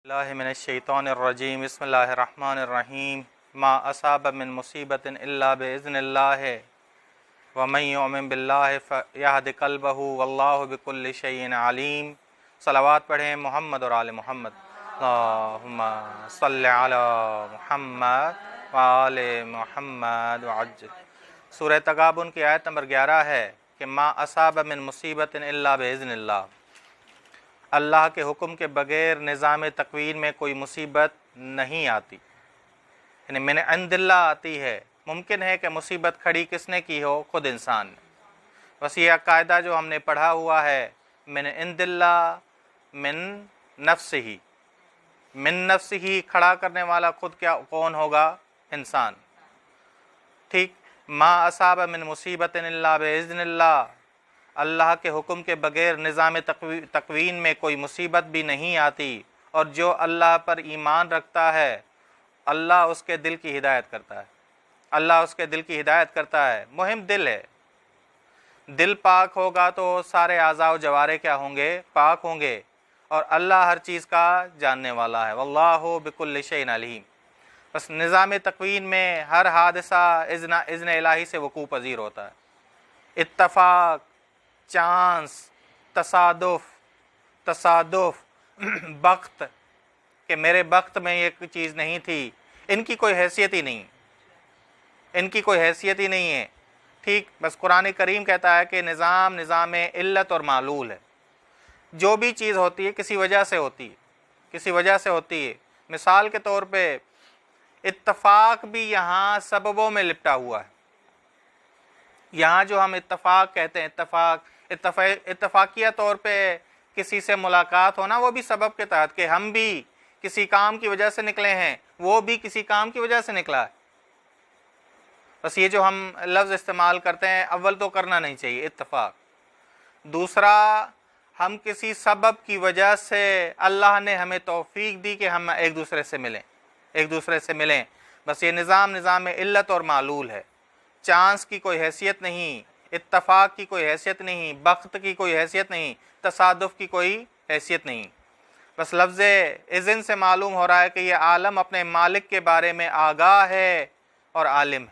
اللہ من الشیطان الرجیم بسم اللہ الرحمن الرحیم ما اصاب من مصیبت الا باذن اللہ ومن یؤمن باللہ فیہد قلبہ واللہ بکل شیء علیم۔ صلوات پڑھیں محمد اور آل محمد۔ اللہم صلی علی محمد وآل محمد وعجل۔ سورہ تغابن کی آیت نمبر 11 ہے کہ ما اصاب من مصیبت الا باذن اللہ، اللہ کے حکم کے بغیر نظام تکوین میں کوئی مصیبت نہیں آتی، یعنی من عند اللہ آتی ہے۔ ممکن ہے کہ مصیبت کھڑی کس نے کی ہو؟ خود انسان نے۔ بس یہ قاعدہ جو ہم نے پڑھا ہوا ہے، من عند اللہ من نفس ہی، من نفس ہی کھڑا کرنے والا خود کون ہوگا؟ انسان۔ ٹھیک، ما اصاب من مصیبت الا باذن اللہ، اللہ کے حکم کے بغیر نظام تکوین میں کوئی مصیبت بھی نہیں آتی، اور جو اللہ پر ایمان رکھتا ہے اللہ اس کے دل کی ہدایت کرتا ہے، اللہ اس کے دل کی ہدایت کرتا ہے۔ مہم دل ہے، دل پاک ہوگا تو سارے اعضاء و جوارح کیا ہوں گے؟ پاک ہوں گے، اور اللہ ہر چیز کا جاننے والا ہے۔ واللہ بکل شیء علیم۔ بس نظام تکوین میں ہر حادثہ اذن الہی سے وقوع پذیر ہوتا ہے۔ اتفاق، چانس، تصادف، بخت، کہ میرے بخت میں یہ چیز نہیں تھی، ان کی کوئی حیثیت ہی نہیں، ان کی کوئی حیثیت ہی نہیں ہے۔ ٹھیک، بس قرآن کریم کہتا ہے کہ نظام علت اور معلول ہے۔ جو بھی چیز ہوتی ہے کسی وجہ سے ہوتی ہے، کسی وجہ سے ہوتی ہے۔ مثال کے طور پہ اتفاق بھی یہاں سببوں میں لپٹا ہوا ہے۔ یہاں جو ہم اتفاق کہتے ہیں، اتفاقیہ طور پہ کسی سے ملاقات ہونا، وہ بھی سبب کے تحت، کہ ہم بھی کسی کام کی وجہ سے نکلے ہیں، وہ بھی کسی کام کی وجہ سے نکلا ہے۔ بس یہ جو ہم لفظ استعمال کرتے ہیں، اول تو کرنا نہیں چاہیے اتفاق۔ دوسرا، ہم کسی سبب کی وجہ سے اللہ نے ہمیں توفیق دی کہ ہم ایک دوسرے سے ملیں، بس یہ نظام علت اور معلول ہے۔ چانس کی کوئی حیثیت نہیں، اتفاق کی کوئی حیثیت نہیں، بخت کی کوئی حیثیت نہیں، تصادف کی کوئی حیثیت نہیں۔ بس لفظ اذن سے معلوم ہو رہا ہے کہ یہ عالم اپنے مالک کے بارے میں آگاہ ہے اور عالم ہے،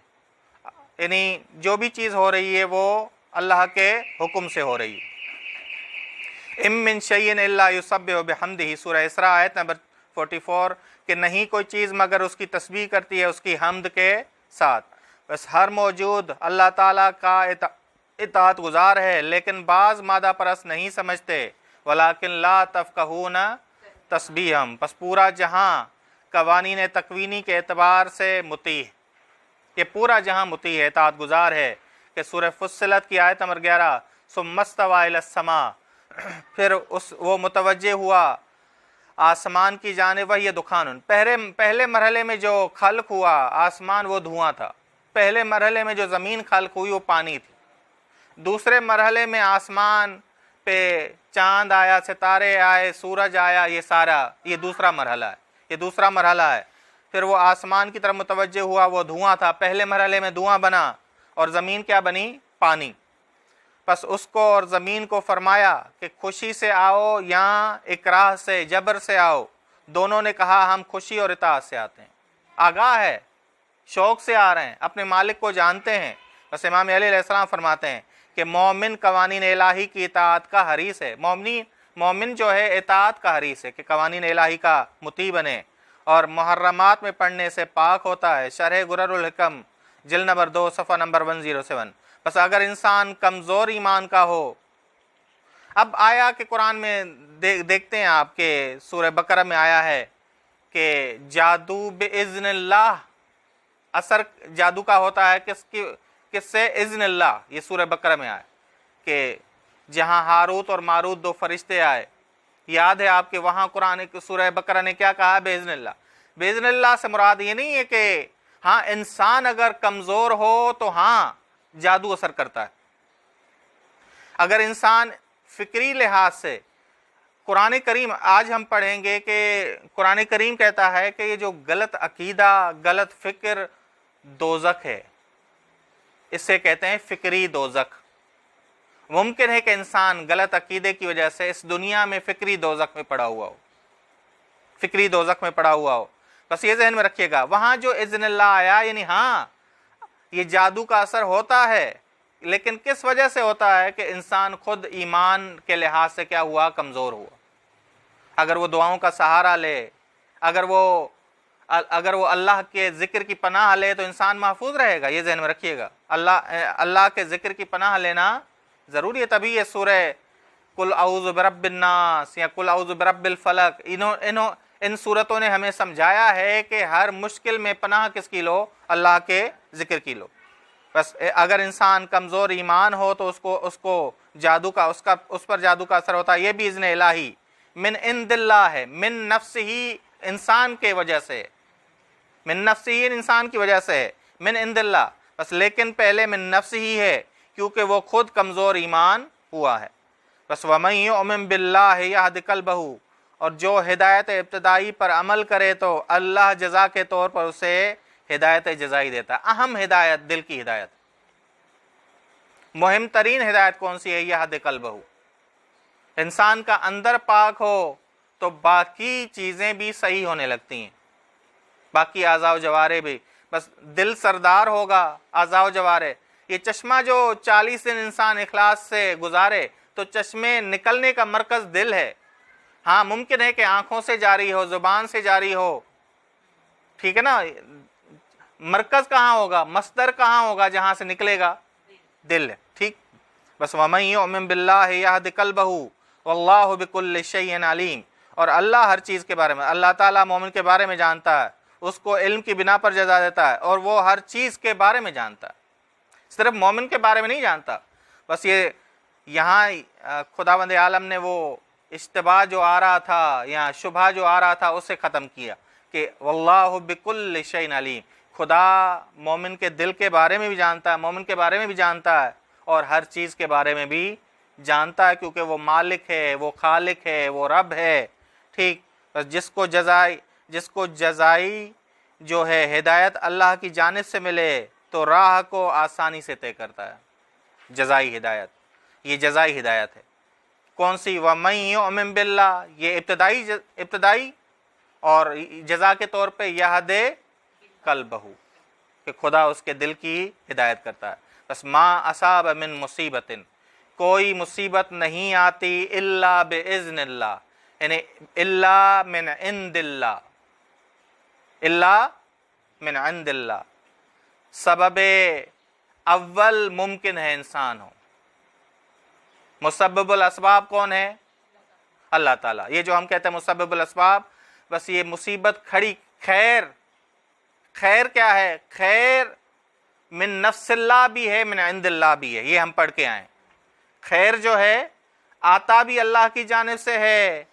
یعنی جو بھی چیز ہو رہی ہے وہ اللہ کے حکم سے ہو رہی ہے۔ ام من شیء الا یسبح بحمدہ، سورہ اسراء آیت نمبر 44، کہ نہیں کوئی چیز مگر اس کی تسبیح کرتی ہے اس کی حمد کے ساتھ۔ بس ہر موجود اللہ تعالیٰ کا اطاعت گزار ہے، لیکن بعض مادہ پرست نہیں سمجھتے۔ ولیکن لا تفقہون تسبیحہم، پس پورا جہاں قوانین تکوینی کے اعتبار سے مطیع، کہ پورا جہاں مطیع ہے، اطاعت گزار ہے۔ کہ سورہ فصلت کی آیت نمبر 11، ثم استوی الی السماء، پھر وہ متوجہ ہوا آسمان کی جانب، وہی دخان، پہلے مرحلے میں جو خلق ہوا آسمان وہ دھواں تھا، پہلے مرحلے میں جو زمین خلق ہوئی وہ پانی تھی، دوسرے مرحلے میں آسمان پہ چاند آیا، ستارے آئے، سورج آیا، یہ دوسرا مرحلہ ہے۔ پھر وہ آسمان کی طرف متوجہ ہوا، وہ دھواں تھا، پہلے مرحلے میں دھواں بنا، اور زمین کیا بنی؟ پانی۔ پس اس کو اور زمین کو فرمایا کہ خوشی سے آؤ یا اکراہ سے، جبر سے آؤ۔ دونوں نے کہا ہم خوشی اور اطاعت سے آتے ہیں، آگاہ ہے، شوق سے آ رہے ہیں، اپنے مالک کو جانتے ہیں۔ بس امام علی علیہ السلام فرماتے ہیں کہ مومن قوانین الہی کی اطاعت کا حریص ہے، مومن جو ہے اطاعت کا حریص ہے، کہ قوانین الہی کا مطیع بنے اور محرمات میں پڑھنے سے پاک ہوتا ہے۔ شرح غرر الحکم جلد نمبر 2 صفحہ نمبر 107۔ بس اگر انسان کمزور ایمان کا ہو، اب آیا کہ قرآن میں دیکھتے ہیں آپ کہ سورہ بقرہ میں آیا ہے کہ جادو باذن اللہ، اثر جادو کا ہوتا ہے کس سے؟ اذن اللہ۔ یہ سورہ بقرہ میں آیا کہ جہاں ہاروت اور ماروت دو فرشتے آئے، یاد ہے آپ کے وہاں قرآن سورہ بقرہ نے کیا کہا؟ باذن اللہ۔ باذن اللہ سے مراد یہ نہیں ہے کہ ہاں انسان اگر کمزور ہو تو ہاں جادو اثر کرتا ہے۔ اگر انسان فکری لحاظ سے، قرآن کریم آج ہم پڑھیں گے کہ قرآن کریم کہتا ہے کہ یہ جو غلط عقیدہ، غلط فکر دوزخ ہے، اس سے کہتے ہیں فکری دوزخ۔ ممکن ہے کہ انسان غلط عقیدے کی وجہ سے اس دنیا میں فکری دوزخ میں پڑا ہوا ہو، فکری دوزخ میں پڑا ہوا ہو. بس یہ ذہن میں رکھیے گا. وہاں جو اذن اللہ آیا یعنی ہاں یہ جادو کا اثر ہوتا ہے، لیکن کس وجہ سے ہوتا ہے کہ انسان خود ایمان کے لحاظ سے کیا ہوا، کمزور ہوا. اگر وہ دعاؤں کا سہارا لے، اگر وہ اللہ کے ذکر کی پناہ لے تو انسان محفوظ رہے گا. یہ ذہن میں رکھیے گا. اللہ کے ذکر کی پناہ لینا ضروری ہے. تبھی یہ سورہ قل اعوذ برب الناس یا قل اعوذ برب الفلق ان صورتوں نے ہمیں سمجھایا ہے کہ ہر مشکل میں پناہ کس کی لو، اللہ کے ذکر کی لو. بس اگر انسان کمزور ایمان ہو تو اس کو جادو کا اس پر جادو کا اثر ہوتا ہے. یہ بھی اذن الہی من عند اللہ ہے، من نفس ہی انسان کے وجہ سے، من نفس ہی انسان کی وجہ سے ہے، من عند اللہ. بس لیکن پہلے من نفس ہی ہے کیونکہ وہ خود کمزور ایمان ہوا ہے. بس وَمَن يُؤْمِن بِاللَّهِ يَهْدِ قَلْبَهُ، اور جو ہدایت ابتدائی پر عمل کرے تو اللہ جزا کے طور پر اسے ہدایت جزائی دیتا ہے. اہم ہدایت دل کی ہدایت، مہم ترین ہدایت کون سی ہے؟ یہد قلبہ. انسان کا اندر پاک ہو تو باقی چیزیں بھی صحیح ہونے لگتی ہیں، باقی اعضاء و جوارے بھی. بس دل سردار ہوگا، اعضاء و جوارے. یہ چشمہ جو 40 دن انسان اخلاص سے گزارے تو چشمے نکلنے کا مرکز دل ہے. ہاں ممکن ہے کہ آنکھوں سے جاری ہو، زبان سے جاری ہو، ٹھیک ہے نا. مرکز کہاں ہوگا، مصدر کہاں ہوگا جہاں سے نکلے گا؟ دل ہے. ٹھیک. بس وَمَن يُؤْمِن بِاللَّهِ يَهْدِ قَلْبَهُ وَاللَّهُ بِكُلِّ شَيْءٍ عَلِيمٌ. اور اللہ ہر چیز کے بارے میں، اللہ تعالیٰ مومن کے بارے میں جانتا ہے، اس کو علم کی بنا پر جزا دیتا ہے، اور وہ ہر چیز کے بارے میں جانتا ہے، صرف مومن کے بارے میں نہیں جانتا. بس یہ یہاں خداوند عالم نے وہ اشتباہ جو آ رہا تھا یا شبہ جو آ رہا تھا اسے ختم کیا کہ واللہ بکل شیء علیم. خدا مومن کے دل کے بارے میں بھی جانتا ہے، مومن کے بارے میں بھی جانتا ہے، اور ہر چیز کے بارے میں بھی جانتا ہے، کیونکہ وہ مالک ہے، وہ خالق ہے، وہ رب ہے. ٹھیک. بس جس کو جزائی جو ہے ہدایت اللہ کی جانب سے ملے تو راہ کو آسانی سے طے کرتا ہے. جزائی ہدایت، یہ جزائی ہدایت ہے. کون سی؟ وَمَن يُؤْمِن بِاللَّهِ، یہ ابتدائی اور جزا کے طور پہ یہد قلبہ، کہ خدا اس کے دل کی ہدایت کرتا ہے. بس ما اصاب من مصیبت، کوئی مصیبت نہیں آتی الا باذن اللہ، یعنی الا من عند اللہ، الا من عند اللہ. سبب اول ممکن ہے انسان ہو. مسبب الاسباب کون ہے؟ اللہ تعالیٰ. یہ جو ہم کہتے ہیں مسبب الاسباب، بس یہ مصیبت کھڑی. خیر کیا ہے؟ خیر من نفس اللہ بھی ہے، من عند اللہ بھی ہے. یہ ہم پڑھ کے آئیں. خیر جو ہے آتا بھی اللہ کی جانب سے ہے،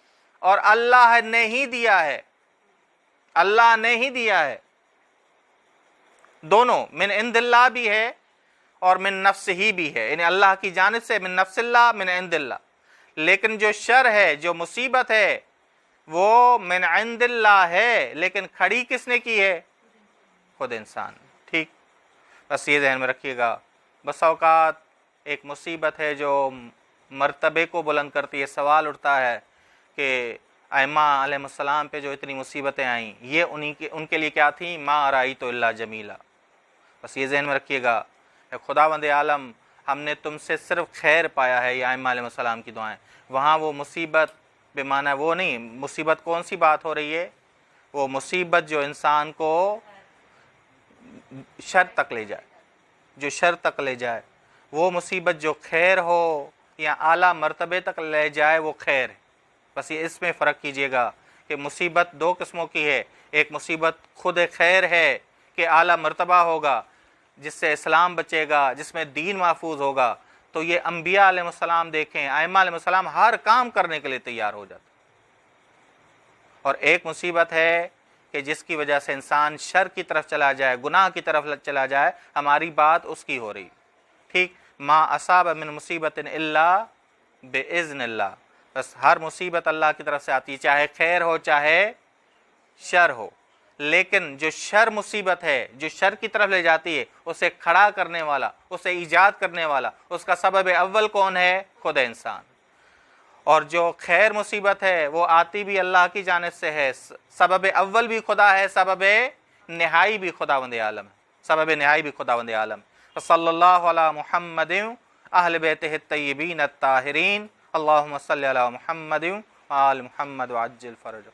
اور اللہ نے ہی دیا ہے، اللہ نے ہی دیا ہے. دونوں من عند اللہ بھی ہے اور من نفس ہی بھی ہے، یعنی اللہ کی جانب سے، من نفس اللہ من عند اللہ. لیکن جو شر ہے، جو مصیبت ہے، وہ من عند اللہ ہے، لیکن کھڑی کس نے کی ہے؟ خود انسان. ٹھیک. بس یہ ذہن میں رکھیے گا. بس اوقات ایک مصیبت ہے جو مرتبے کو بلند کرتی ہے. سوال اٹھتا ہے کہ ائمہ علیہ السلام پہ جو اتنی مصیبتیں آئیں، یہ ان کے لیے کیا تھیں؟ ما رأیت الا جمیلا. بس یہ ذہن میں رکھیے گا. خداوند عالم ہم نے تم سے صرف خیر پایا ہے، یہ ائمہ علیہ السلام کی دعائیں. وہاں وہ مصیبت بے معنی وہ نہیں. مصیبت کون سی بات ہو رہی ہے؟ وہ مصیبت جو انسان کو شر تک لے جائے، جو شر تک لے جائے. وہ مصیبت جو خیر ہو یا اعلیٰ مرتبے تک لے جائے وہ خیر ہے. بس یہ اس میں فرق کیجئے گا کہ مصیبت دو قسموں کی ہے. ایک مصیبت خود خیر ہے کہ اعلیٰ مرتبہ ہوگا، جس سے اسلام بچے گا، جس میں دین محفوظ ہوگا. تو یہ انبیاء علیہ السلام دیکھیں، ائمہ علیہ السلام ہر کام کرنے کے لیے تیار ہو جاتے. اور ایک مصیبت ہے کہ جس کی وجہ سے انسان شر کی طرف چلا جائے، گناہ کی طرف چلا جائے. ہماری بات اس کی ہو رہی. ٹھیک. ما اصاب من مصیبت الا باذن اللہ. بس ہر مصیبت اللہ کی طرف سے آتی ہے، چاہے خیر ہو چاہے شر ہو. لیکن جو شر مصیبت ہے، جو شر کی طرف لے جاتی ہے، اسے کھڑا کرنے والا، اسے ایجاد کرنے والا، اس کا سبب اول کون ہے؟ خود انسان. اور جو خیر مصیبت ہے وہ آتی بھی اللہ کی جانب سے ہے، سبب اول بھی خدا ہے، سبب نہائی بھی خداوند عالم ہے، سبب نہائی بھی خداوند عالم. صلی اللہ علی محمد اہل بیتہ الطیبین الطاہرین، اللہم صلی علی محمد وآل محمد وعجل فرجہ.